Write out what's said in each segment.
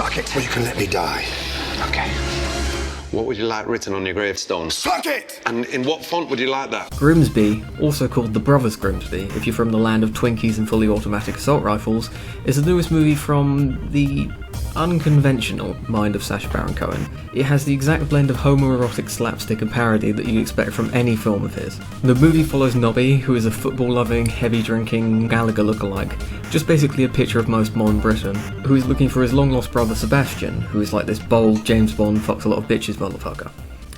Suck it. Or you can let me die. Okay. What would you like written on your gravestone? Suck it! And in what font would you like that? Grimsby, also called The Brothers Grimsby, if you're from the land of Twinkies and fully automatic assault rifles, is the newest movie from the unconventional mind of Sacha Baron Cohen. It has the exact blend of homoerotic slapstick and parody that you'd expect from any film of his. The movie follows Nobby, who is a football-loving, heavy-drinking Gallagher lookalike, just basically a picture of most modern Britain, who is looking for his long-lost brother Sebastian, who is like this bold James Bond fucks a lot of bitches motherfucker.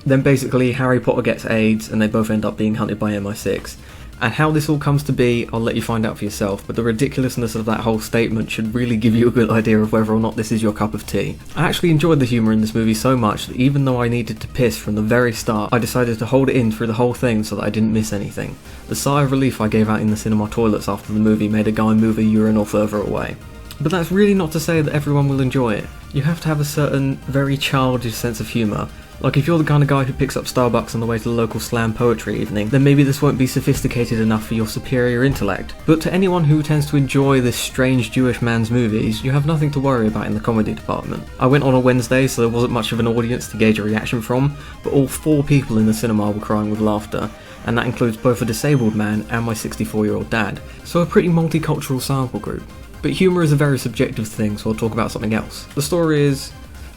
Then basically Harry Potter gets AIDS and they both end up being hunted by MI6. And how this all comes to be, I'll let you find out for yourself, but the ridiculousness of that whole statement should really give you a good idea of whether or not this is your cup of tea. I actually enjoyed the humour in this movie so much that even though I needed to piss from the very start, I decided to hold it in through the whole thing so that I didn't miss anything. The sigh of relief I gave out in the cinema toilets after the movie made a guy move a urinal further away. But that's really not to say that everyone will enjoy it. You have to have a certain, very childish sense of humour. Like if you're the kind of guy who picks up Starbucks on the way to the local slam poetry evening, then maybe this won't be sophisticated enough for your superior intellect. But to anyone who tends to enjoy this strange Jewish man's movies, you have nothing to worry about in the comedy department. I went on a Wednesday, so there wasn't much of an audience to gauge a reaction from, but all 4 people in the cinema were crying with laughter, and that includes both a disabled man and my 64-year-old dad, so a pretty multicultural sample group. But humour is a very subjective thing, so I'll talk about something else. The story is,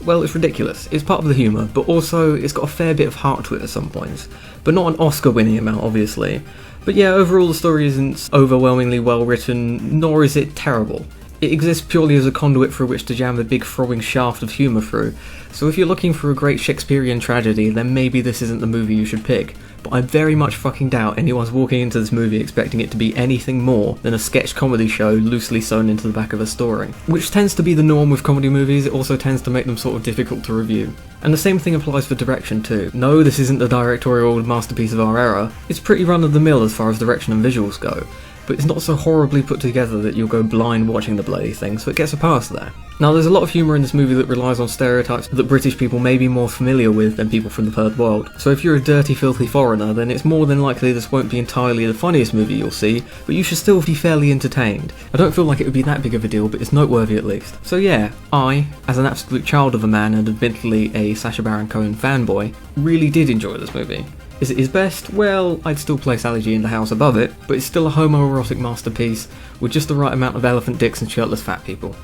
well, it's ridiculous. It's part of the humour, but also it's got a fair bit of heart to it at some points. But not an Oscar-winning amount, obviously. But yeah, overall the story isn't overwhelmingly well written, nor is it terrible. It exists purely as a conduit through which to jam a big throbbing shaft of humour through, so if you're looking for a great Shakespearean tragedy, then maybe this isn't the movie you should pick. But I very much fucking doubt anyone's walking into this movie expecting it to be anything more than a sketch comedy show loosely sewn into the back of a story. Which tends to be the norm with comedy movies, it also tends to make them sort of difficult to review. And the same thing applies for direction too. No, this isn't the directorial masterpiece of our era, it's pretty run-of-the-mill as far as direction and visuals go, but it's not so horribly put together that you'll go blind watching the bloody thing, so it gets a pass there. Now there's a lot of humour in this movie that relies on stereotypes that British people may be more familiar with than people from the third world, so if you're a dirty filthy foreigner then it's more than likely this won't be entirely the funniest movie you'll see, but you should still be fairly entertained. I don't feel like it would be that big of a deal, but it's noteworthy at least. So yeah, I, as an absolute child of a man and admittedly a Sacha Baron Cohen fanboy, really did enjoy this movie. Is it his best? Well, I'd still place Allergy in the House above it, but it's still a homoerotic masterpiece with just the right amount of elephant dicks and shirtless fat people.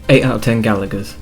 8 out of 10 Gallaghers.